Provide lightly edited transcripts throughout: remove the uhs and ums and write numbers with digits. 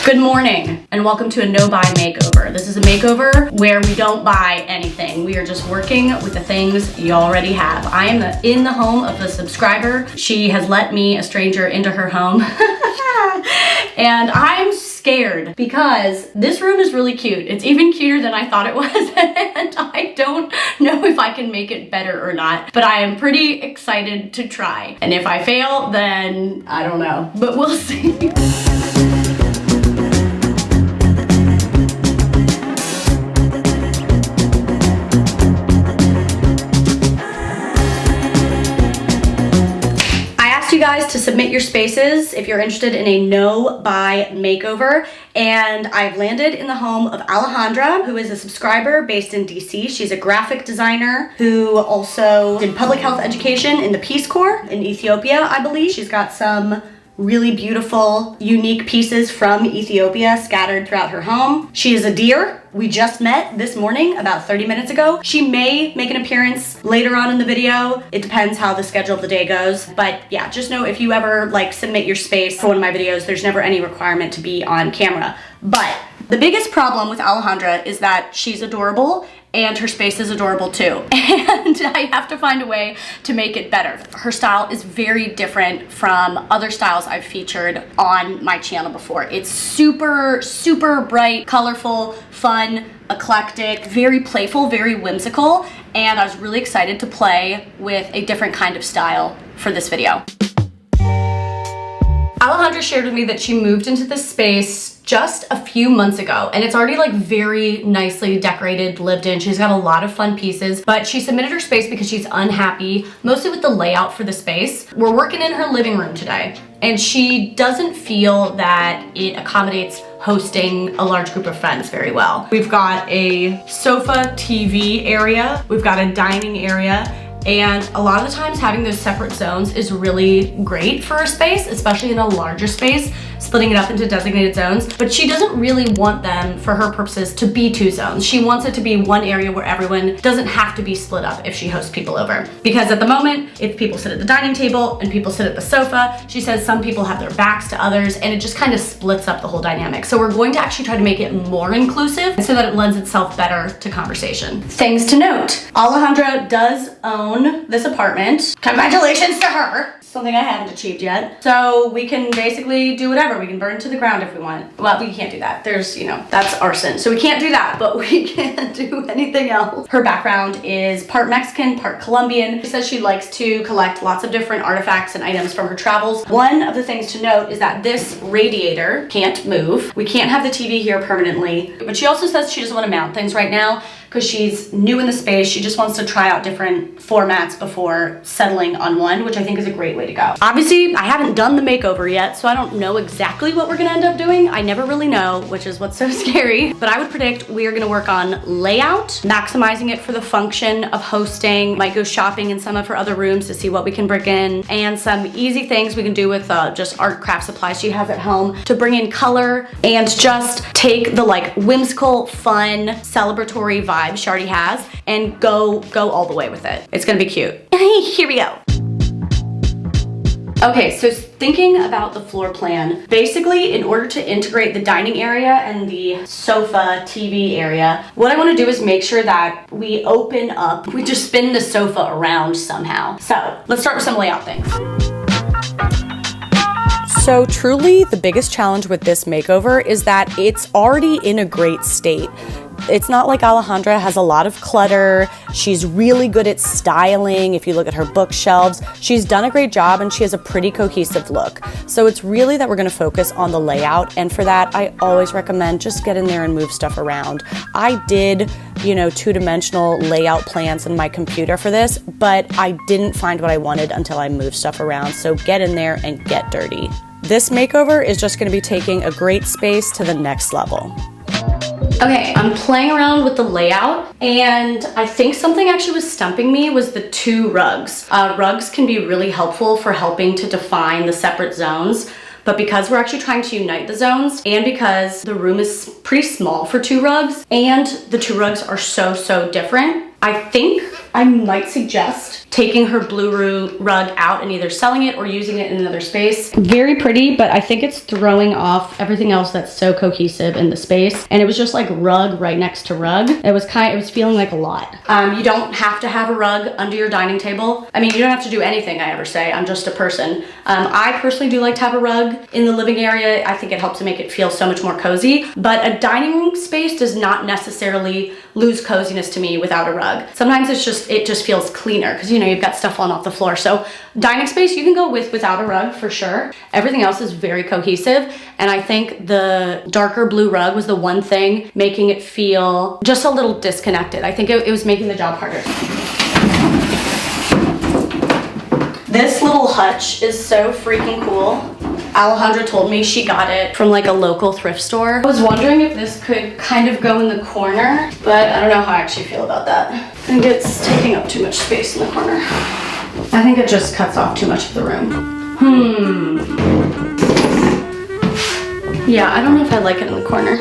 Good morning and welcome to a no-buy makeover. This is a makeover where we don't buy anything. We are just working with the things you already have. I am in the home of a subscriber. She has let me, a stranger, into her home. And I'm scared because this room is really cute. It's even cuter than I thought it was and I don't know if I can make it better or not, but I am pretty excited to try. And if I fail, then I don't know, but we'll see. You guys to submit your spaces if you're interested in a no-buy makeover, and I've landed in the home of Alejandra, who is a subscriber based in DC. She's a graphic designer who also did public health education in the Peace Corps in Ethiopia, I believe. She's got some really beautiful, unique pieces from Ethiopia scattered throughout her home. She is a dear. We just met this morning about 30 minutes ago. She may make an appearance later on in the video. It depends how the schedule of the day goes. But yeah, just know if you ever submit your space for one of my videos, there's never any requirement to be on camera. But the biggest problem with Alejandra is that she's adorable and her space is adorable too. And I have to find a way to make it better. Her style is very different from other styles I've featured on my channel before. It's super, super bright, colorful, fun, eclectic, very playful, very whimsical. And I was really excited to play with a different kind of style for this video. Alejandra shared with me that she moved into this space just a few months ago, and it's already very nicely decorated, lived in. She's got a lot of fun pieces, but she submitted her space because she's unhappy, mostly with the layout for the space. We're working in her living room today, and she doesn't feel that it accommodates hosting a large group of friends very well. We've got a sofa TV area, we've got a dining area, and a lot of the times having those separate zones is really great for a space, especially in a larger space, splitting it up into designated zones. But she doesn't really want them, for her purposes, to be two zones. She wants it to be one area where everyone doesn't have to be split up if she hosts people over. Because at the moment, if people sit at the dining table and people sit at the sofa, she says some people have their backs to others and it just kind of splits up the whole dynamic. So we're going to actually try to make it more inclusive so that it lends itself better to conversation. Things to note: Alejandra does own this apartment. Congratulations to her. Something I haven't achieved yet. So we can basically do whatever. We can burn to the ground if we want. Well, we can't do that. There's, that's arson. So we can't do that, but we can do anything else. Her background is part Mexican, part Colombian. She says she likes to collect lots of different artifacts and items from her travels. One of the things to note is that this radiator can't move. We can't have the TV here permanently, but she also says she doesn't want to mount things right now because she's new in the space. She just wants to try out different formats before settling on one, which I think is a great way to go. Obviously, I haven't done the makeover yet, so I don't know exactly what we're gonna end up doing. I never really know, which is what's so scary. But I would predict we are gonna work on layout, maximizing it for the function of hosting, might go shopping in some of her other rooms to see what we can bring in, and some easy things we can do with just art craft supplies she has at home to bring in color and just take the whimsical, fun, celebratory vibe she already has and go all the way with it. It's gonna be cute. Here we go. Okay, so thinking about the floor plan, basically in order to integrate the dining area and the sofa TV area, what I want to do is make sure that we open up, we just spin the sofa around somehow. So let's start with some layout things. So truly the biggest challenge with this makeover is that it's already in a great state. It's not like Alejandra has a lot of clutter. She's really good at styling. If you look at her bookshelves, she's done a great job and she has a pretty cohesive look. So it's really that we're gonna focus on the layout. And for that, I always recommend just get in there and move stuff around. I did, two-dimensional layout plans in my computer for this, but I didn't find what I wanted until I moved stuff around. So get in there and get dirty. This makeover is just gonna be taking a great space to the next level. Okay, I'm playing around with the layout, and I think something actually was stumping me was the two rugs. Rugs can be really helpful for helping to define the separate zones, but because we're actually trying to unite the zones, and because the room is pretty small for two rugs, and the two rugs are so different, I think I might suggest taking her blue rug out and either selling it or using it in another space. Very pretty, but I think it's throwing off everything else that's so cohesive in the space. And it was just like rug right next to rug. It was feeling like a lot. You don't have to have a rug under your dining table. I mean, you don't have to do anything I ever say. I'm just a person. I personally do like to have a rug in the living area. I think it helps to make it feel so much more cozy, but a dining space does not necessarily lose coziness to me without a rug. Sometimes it just feels cleaner because, you know, you've got stuff falling off the floor. So dining space you can go without a rug for sure. Everything else is very cohesive, and I think the darker blue rug was the one thing making it feel just a little disconnected. I think it was making the job harder. This little hutch is so freaking cool. Alejandra told me she got it from like a local thrift store. I was wondering if this could kind of go in the corner, but I don't know how I actually feel about that. I think it's taking up too much space in the corner. I think it just cuts off too much of the room. Yeah, I don't know if I like it in the corner.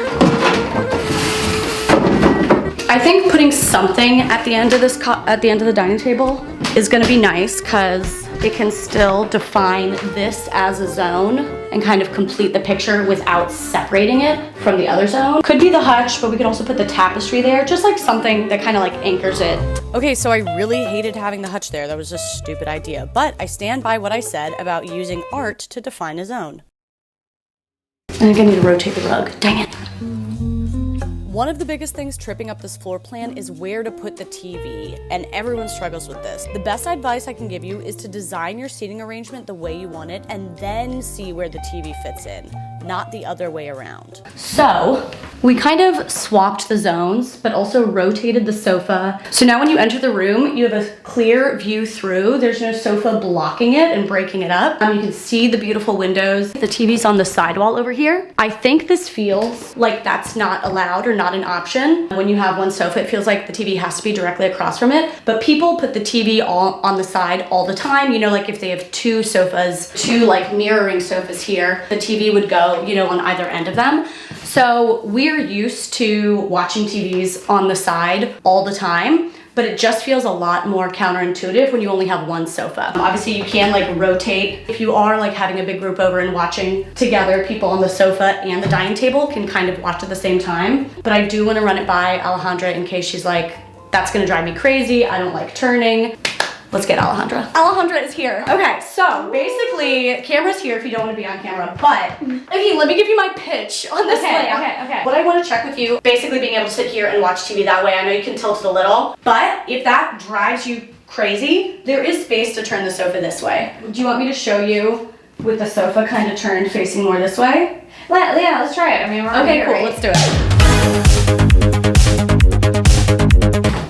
I think putting something at the end of the dining table is gonna be nice because it can still define this as a zone and kind of complete the picture without separating it from the other zone. Could be the hutch, but we could also put the tapestry there, just like something that kind of like anchors it. Okay, so I really hated having the hutch there. That was a stupid idea, but I stand by what I said about using art to define a zone. I think I need to rotate the rug. Dang it. One of the biggest things tripping up this floor plan is where to put the TV, and everyone struggles with this. The best advice I can give you is to design your seating arrangement the way you want it and then see where the TV fits in, not the other way around. So we kind of swapped the zones, but also rotated the sofa. So now when you enter the room, you have a clear view through. There's no sofa blocking it and breaking it up. You can see the beautiful windows. The TV's on the sidewall over here. I think this feels like that's not allowed or not an option. When you have one sofa, it feels like the TV has to be directly across from it, but people put the TV all on the side all the time. You know, like if they have two sofas, two like mirroring sofas here, the TV would go, you know, on either end of them. So we're used to watching TVs on the side all the time, but it just feels a lot more counterintuitive when you only have one sofa. Obviously you can like rotate. If you are like having a big group over and watching together, people on the sofa and the dining table can kind of watch at the same time. But I do want to run it by Alejandra in case she's like, that's gonna drive me crazy, I don't like turning. Let's get Alejandra. Alejandra is here. Okay, so basically, camera's here if you don't want to be on camera, but okay, let me give you my pitch on this layout. Okay. What I want to check with you, basically being able to sit here and watch TV that way, I know you can tilt it a little, but if that drives you crazy, there is space to turn the sofa this way. Do you want me to show you with the sofa kind of turned facing more this way? Yeah, let's try it. I mean, we're okay, here, cool, right? let's do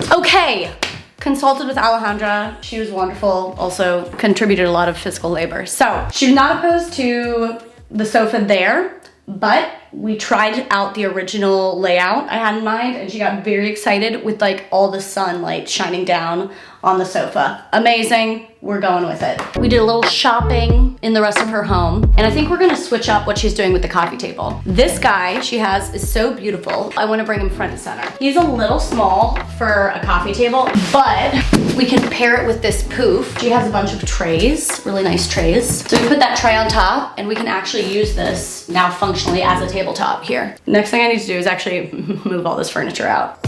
it. Okay. Consulted with Alejandra. She was wonderful, also contributed a lot of physical labor. So she's not opposed to the sofa there, but we tried out the original layout I had in mind and she got very excited with like all the sunlight shining down on the sofa. Amazing, we're going with it. We did a little shopping in the rest of her home and I think we're gonna switch up what she's doing with the coffee table. This guy she has is so beautiful. I wanna bring him front and center. He's a little small for a coffee table, but we can pair it with this poof. She has a bunch of trays, really nice trays. So we put that tray on top and we can actually use this now functionally as a tabletop here. Next thing I need to do is actually move all this furniture out.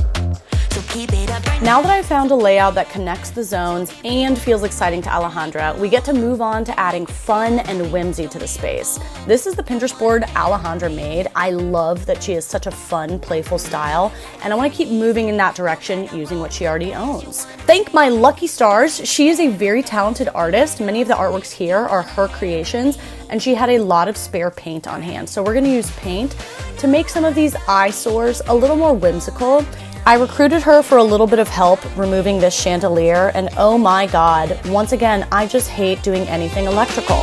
Now that I've found a layout that connects the zones and feels exciting to Alejandra, we get to move on to adding fun and whimsy to the space. This is the Pinterest board Alejandra made. I love that she has such a fun, playful style, and I want to keep moving in that direction using what she already owns. Thank my lucky stars, she is a very talented artist. Many of the artworks here are her creations, and she had a lot of spare paint on hand. So we're going to use paint to make some of these eyesores a little more whimsical. I recruited her for a little bit of help removing this chandelier, and oh my god, once again, I just hate doing anything electrical.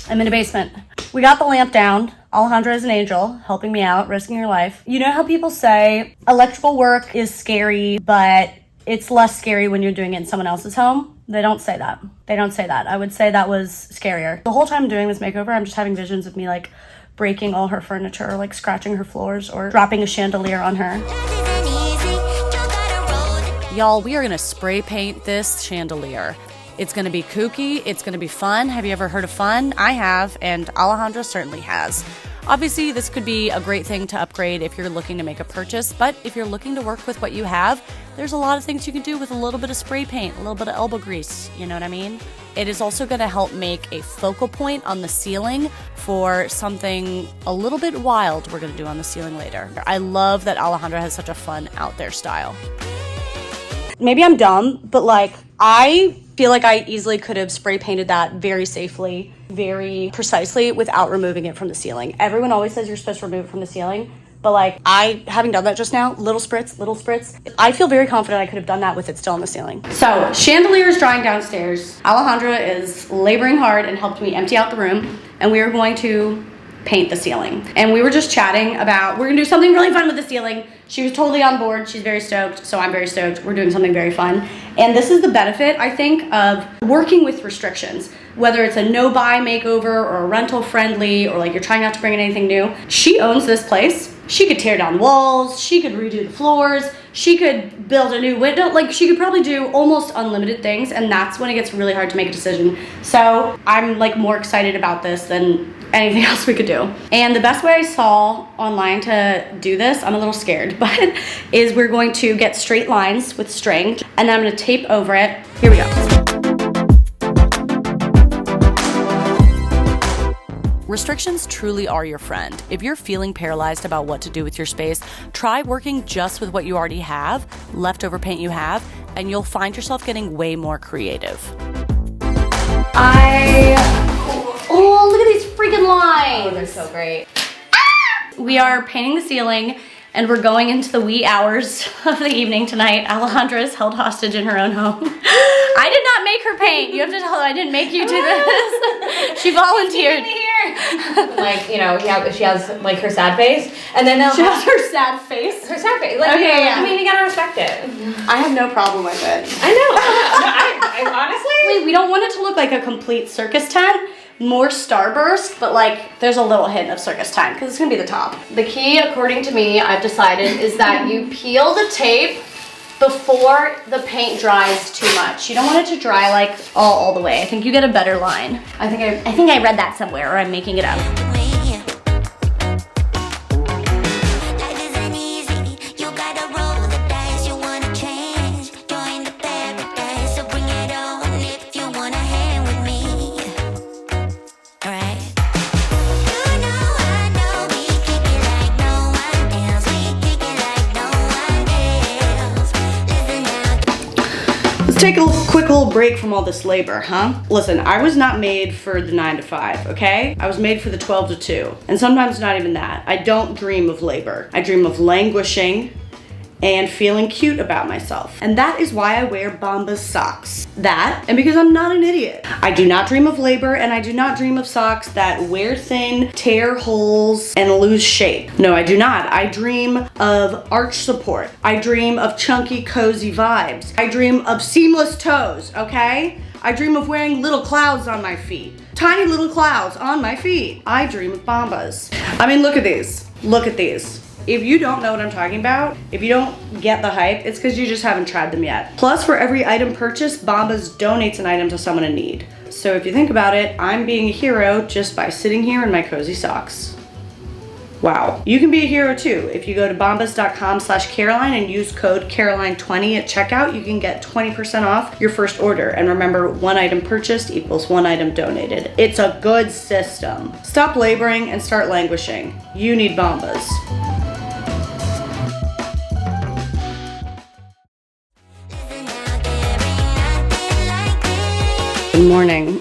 I'm in a basement. We got the lamp down. Alejandra is an angel, helping me out, risking her life. You know how people say electrical work is scary, but it's less scary when you're doing it in someone else's home? They don't say that. They don't say that. I would say that was scarier. The whole time doing this makeover, I'm just having visions of me like breaking all her furniture, or like scratching her floors, or dropping a chandelier on her. Y'all, we are gonna spray paint this chandelier. It's gonna be kooky, it's gonna be fun. Have you ever heard of fun? I have, and Alejandra certainly has. Obviously, this could be a great thing to upgrade if you're looking to make a purchase, but if you're looking to work with what you have, there's a lot of things you can do with a little bit of spray paint, a little bit of elbow grease, you know what I mean? It is also gonna help make a focal point on the ceiling for something a little bit wild we're gonna do on the ceiling later. I love that Alejandra has such a fun out there style. Maybe I'm dumb, but like, I feel like I easily could have spray painted that very safely, very precisely without removing it from the ceiling. Everyone always says you're supposed to remove it from the ceiling, but like, having done that just now, little spritz, I feel very confident I could have done that with it still on the ceiling. So, chandelier is drying downstairs. Alejandra is laboring hard and helped me empty out the room, and we are going to paint the ceiling. And we were just chatting about, we're gonna do something really fun with the ceiling. She was totally on board. She's very stoked, so I'm very stoked. We're doing something very fun. And this is the benefit, I think, of working with restrictions. Whether it's a no-buy makeover or a rental friendly, or like you're trying not to bring in anything new. She owns this place. She could tear down walls. She could redo the floors. She could build a new window. Like, she could probably do almost unlimited things, and that's when it gets really hard to make a decision. So I'm like more excited about this than anything else we could do. And the best way I saw online to do this, I'm a little scared, but is we're going to get straight lines with string, and then I'm gonna tape over it. Here we go. Restrictions truly are your friend. If you're feeling paralyzed about what to do with your space, try working just with what you already have, leftover paint you have, and you'll find yourself getting way more creative. Oh, look at these freaking lines. Oh, they're so great. We are painting the ceiling, and we're going into the wee hours of the evening tonight. Alejandra is held hostage in her own home. I did not make her paint. You have to tell her I didn't make you do this. She volunteered. Like, you know, she has like her sad face, and then she has her sad face. Her sad face. Like, okay, yeah. I mean, you gotta respect it. I have no problem with it. I know. I honestly. Wait, we don't want it to look like a complete circus tent. More starburst, but like there's a little hint of circus tent because it's gonna be the top. The key, according to me, I've decided, is that you peel the tape before the paint dries too much. You don't want it to dry like all the way. I think you get a better line. I think I read that somewhere, or I'm making it up. Take a quick little break from all this labor, huh? Listen, I was not made for the 9 to 5, okay? I was made for the 12 to 2. And sometimes not even that. I don't dream of labor. I dream of languishing and feeling cute about myself. And that is why I wear Bombas socks. That, and because I'm not an idiot. I do not dream of labor, and I do not dream of socks that wear thin, tear holes, and lose shape. No, I do not. I dream of arch support. I dream of chunky, cozy vibes. I dream of seamless toes, okay? I dream of wearing little clouds on my feet. Tiny little clouds on my feet. I dream of Bombas. I mean, look at these. Look at these. If you don't know what I'm talking about, if you don't get the hype, it's because you just haven't tried them yet. Plus, for every item purchased, Bombas donates an item to someone in need. So if you think about it, I'm being a hero just by sitting here in my cozy socks. Wow. You can be a hero too. If you go to bombas.com/Caroline and use code Caroline20 at checkout, you can get 20% off your first order. And remember, one item purchased equals one item donated. It's a good system. Stop laboring and start languishing. You need Bombas. Good morning.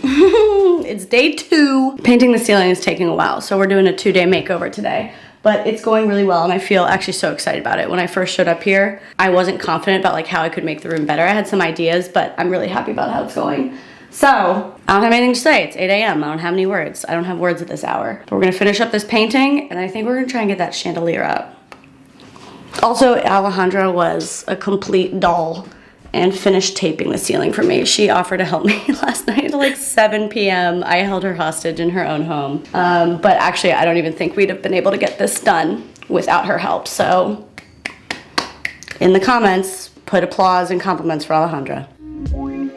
It's day 2. Painting the ceiling is taking a while, so we're doing a 2-day makeover today. But it's going really well, and I feel actually so excited about it. When I first showed up here, I wasn't confident about like how I could make the room better. I had some ideas, but I'm really happy about how it's going. So, I don't have anything to say. It's 8 a.m. I don't have any words. I don't have words at this hour. But we're gonna finish up this painting, and I think we're gonna try and get that chandelier up. Also, Alejandra was a complete doll and finished taping the ceiling for me. She offered to help me last night at like 7 p.m. I held her hostage in her own home. But actually, I don't even think we'd have been able to get this done without her help. So in the comments, put applause and compliments for Alejandra.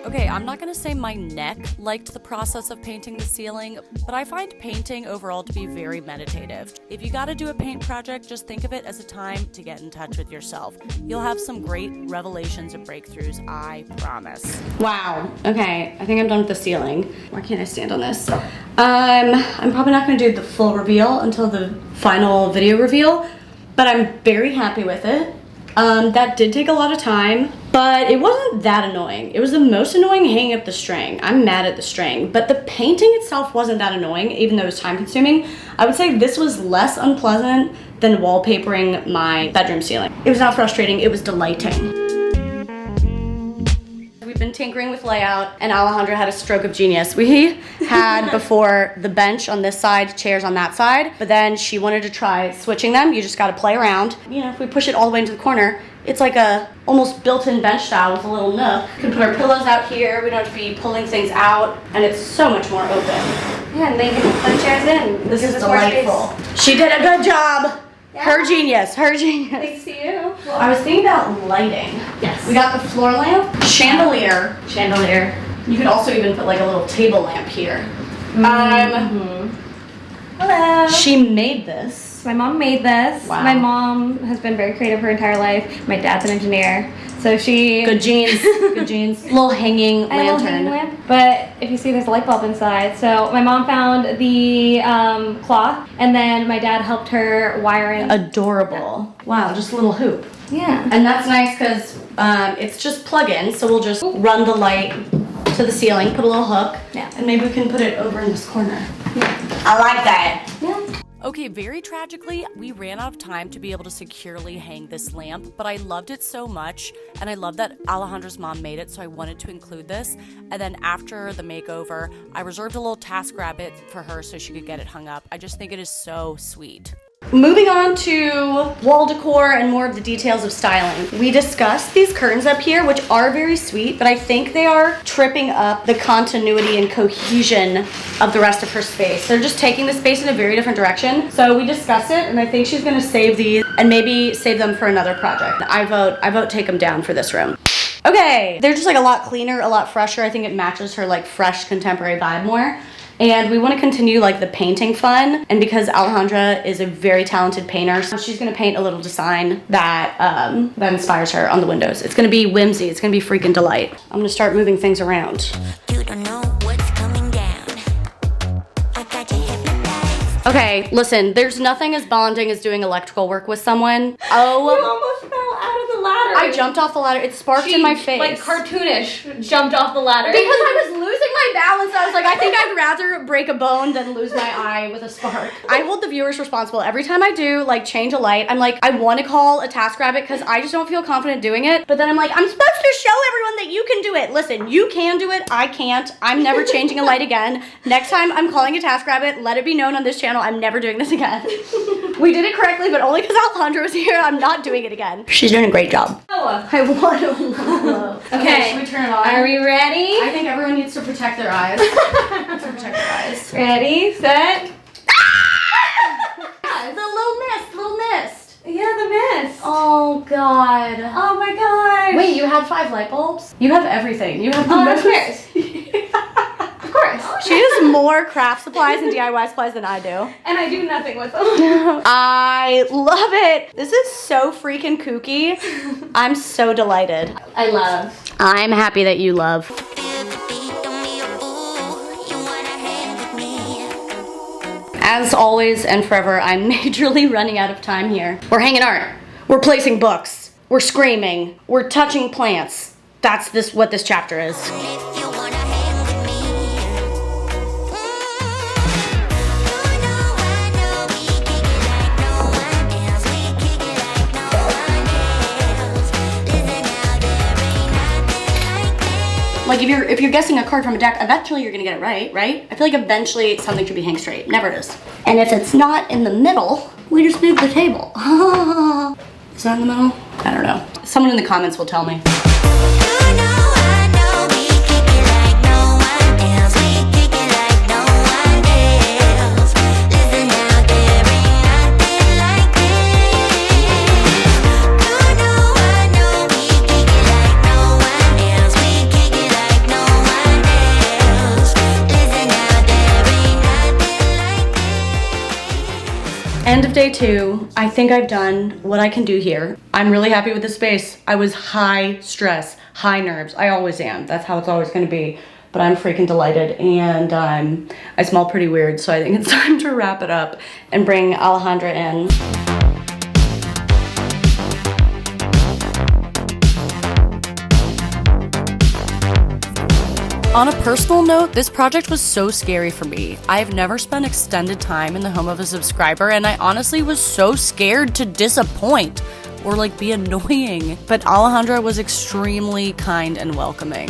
Okay, I'm not gonna say my neck liked the process of painting the ceiling, but I find painting overall to be very meditative. If you gotta do a paint project, just think of it as a time to get in touch with yourself. You'll have some great revelations and breakthroughs, I promise. Wow, okay, I think I'm done with the ceiling. Why can't I stand on this? I'm probably not gonna do the full reveal until the final video reveal, but I'm very happy with it. That did take a lot of time, but it wasn't that annoying. It was the most annoying hanging up the string. I'm mad at the string, but the painting itself wasn't that annoying, even though it was time consuming. I would say this was less unpleasant than wallpapering my bedroom ceiling. It was not frustrating, it was delighting. We've been tinkering with layout, and Alejandra had a stroke of genius. We had before the bench on this side, chairs on that side, but then she wanted to try switching them. You just gotta play around. You know, if we push it all the way into the corner, it's like a almost built-in bench style with a little nook. We can put our pillows out here, we don't have to be pulling things out, and it's so much more open. Yeah, and they can put chairs in. This is delightful. She did a good job. Yeah. Her genius, her genius. Thanks to you. I was thinking about lighting. Yes. We got the floor lamp, chandelier. Chandelier. You could also even put like a little table lamp here. Hello. She made this. My mom made this. Wow. My mom has been very creative her entire life. My dad's an engineer. So she... Good genes, good genes. Little hanging I have a little lantern. hanging lamp, but if you see, there's a light bulb inside. So my mom found the cloth, and then my dad helped her wire in. Adorable. Wow, just a little hoop. Yeah. And that's nice because it's just plug-in, so we'll just run the light to the ceiling, put a little hook, Yeah. and maybe we can put it over in this corner. Yeah. I like that. Yeah. Okay, very tragically, we ran out of time to be able to securely hang this lamp, but I loved it so much, and I love that Alejandra's mom made it, so I wanted to include this. And then after the makeover, I reserved a little TaskRabbit for her so she could get it hung up. I just think it is so sweet. Moving on to wall decor and more of the details of styling. We discussed these curtains up here, which are very sweet, but I think they are tripping up the continuity and cohesion of the rest of her space. They're just taking the space in a very different direction. So we discussed it, and I think she's gonna save these and maybe save them for another project. I vote take them down for this room. Okay, they're just like a lot cleaner, a lot fresher. I think it matches her like fresh contemporary vibe more. And we want to continue like the painting fun, and because Alejandra is a very talented painter, so she's going to paint a little design that that inspires her on the windows. It's going to be whimsy. It's going to be freaking delight. I'm going to start moving things around. You don't know what's coming down. I got you hypnotized. Okay, listen, there's nothing as bonding as doing electrical work with someone. You Oh, almost fell out of the ladder. I jumped off the ladder. It sparked in my face. Like cartoonish, jumped off the ladder. Because I was losing my balance, I was like, I think I'd rather break a bone than lose my eye with a spark. I hold the viewers responsible. Every time I do, like, change a light, I'm like, I want to call a TaskRabbit because I just don't feel confident doing it. But then I'm like, I'm supposed to show everyone that you can do it. Listen, you can do it. I can't. I'm never changing a light again. Next time I'm calling a TaskRabbit, let it be known on this channel, I'm never doing this again. We did it correctly, but only because Alejandra was here, I'm not doing it again. She's doing a great job. I want to low. Okay, should we turn it on? Are we ready? I think everyone needs to protect their eyes. Protect their eyes. Ready, set. The little mist. Yeah, the mist. Oh God. Oh my gosh. Wait, you had 5 light bulbs? You have everything. You have the Oh, most. of course. Of course. She has more craft supplies and DIY supplies than I do. And I do nothing with them. I love it. This is so freaking kooky. I'm so delighted. I love. I'm happy that you love. Feel the beat, don't be a fool. You wanna hang with me. As always and forever, I'm majorly running out of time here. We're hanging art. We're placing books. We're screaming. We're touching plants. That's what this chapter is. If you wanna hang with me. You know I know we kick it like no one else. We kick it like no one else. Listen now, there ain't nothing like this. Like if you're guessing a card from a deck, eventually you're gonna get it right? I feel like eventually something should be hanged straight. Never is. And if it's not in the middle, we just move the table. Is that in the middle? I don't know. Someone in the comments will tell me. You End of day 2. I think I've done what I can do here. I'm really happy with the space. I was high stress, high nerves. I always am. That's how it's always gonna be. But I'm freaking delighted, and I smell pretty weird, so I think it's time to wrap it up and bring Alejandra in. On a personal note, this project was so scary for me. I've never spent extended time in the home of a subscriber, and I honestly was so scared to disappoint or like be annoying. But Alejandra was extremely kind and welcoming.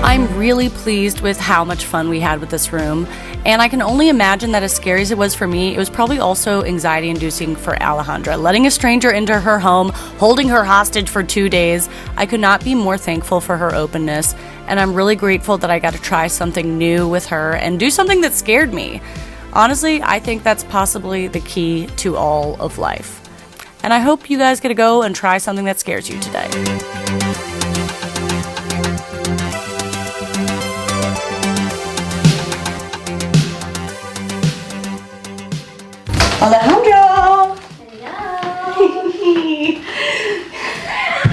I'm really pleased with how much fun we had with this room, and I can only imagine that as scary as it was for me, it was probably also anxiety-inducing for Alejandra. Letting a stranger into her home, holding her hostage for 2 days, I could not be more thankful for her openness, and I'm really grateful that I got to try something new with her and do something that scared me. Honestly, I think that's possibly the key to all of life. And I hope you guys get to go and try something that scares you today. Alejandra!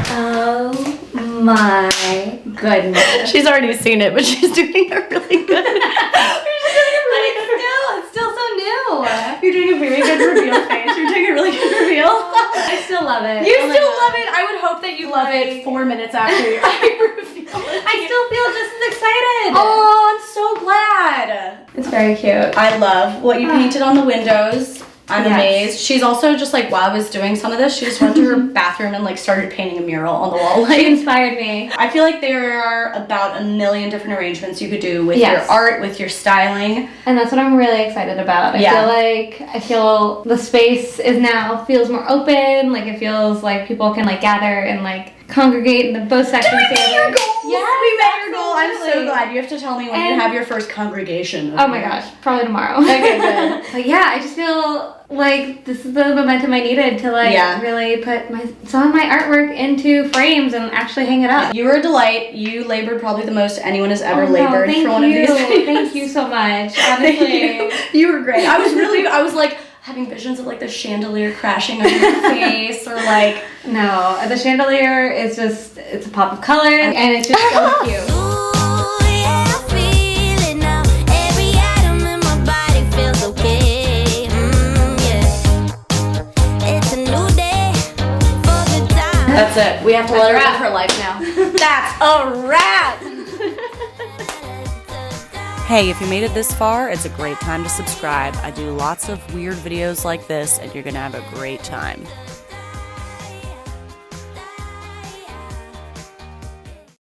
Hello! Oh my goodness. She's already seen it, but she's doing it really good. It's still so new. You're doing a very good reveal face. You're doing a really good reveal. I still love it. You Oh my still God. love it. I would hope that you love it 4 minutes after I reveal it. I still feel just as excited. Oh, I'm so glad. It's very cute. I love what you painted on the windows. I'm Yes. amazed. She's also just like, while I was doing some of this, she just went to her bathroom and like started painting a mural on the wall. She Like, inspired me. I feel like there are about a million different arrangements you could do with Yes. your art, with your styling. And that's what I'm really excited about. I feel the space is now feels more open. Like it feels like people can like gather and like congregate in the both sections Did we meet your together. goal? Yes, we met your goal. I'm so absolutely. glad. You have to tell me when you And- have your first congregation. Oh my gosh, probably tomorrow. Okay, good. But yeah, I just feel like this is the momentum I needed to like Yeah. really put some of my artwork into frames and actually hang it up. You were a delight. You labored probably the most anyone has ever Oh, no, labored thank for one of you. these videos. Thank you so much. Thank Honestly. you. You were great. I was like having visions of like the chandelier crashing on your face, or like, No, the chandelier is just, it's a pop of color and it's just so cute. Ooh, yeah, I feel it now. Every atom in my body feels okay. Yeah. It's a new day for the time. that's it. We have to let her live her life now. That's a wrap. Hey, if you made it this far, it's a great time to subscribe. I do lots of weird videos like this, and you're gonna have a great time.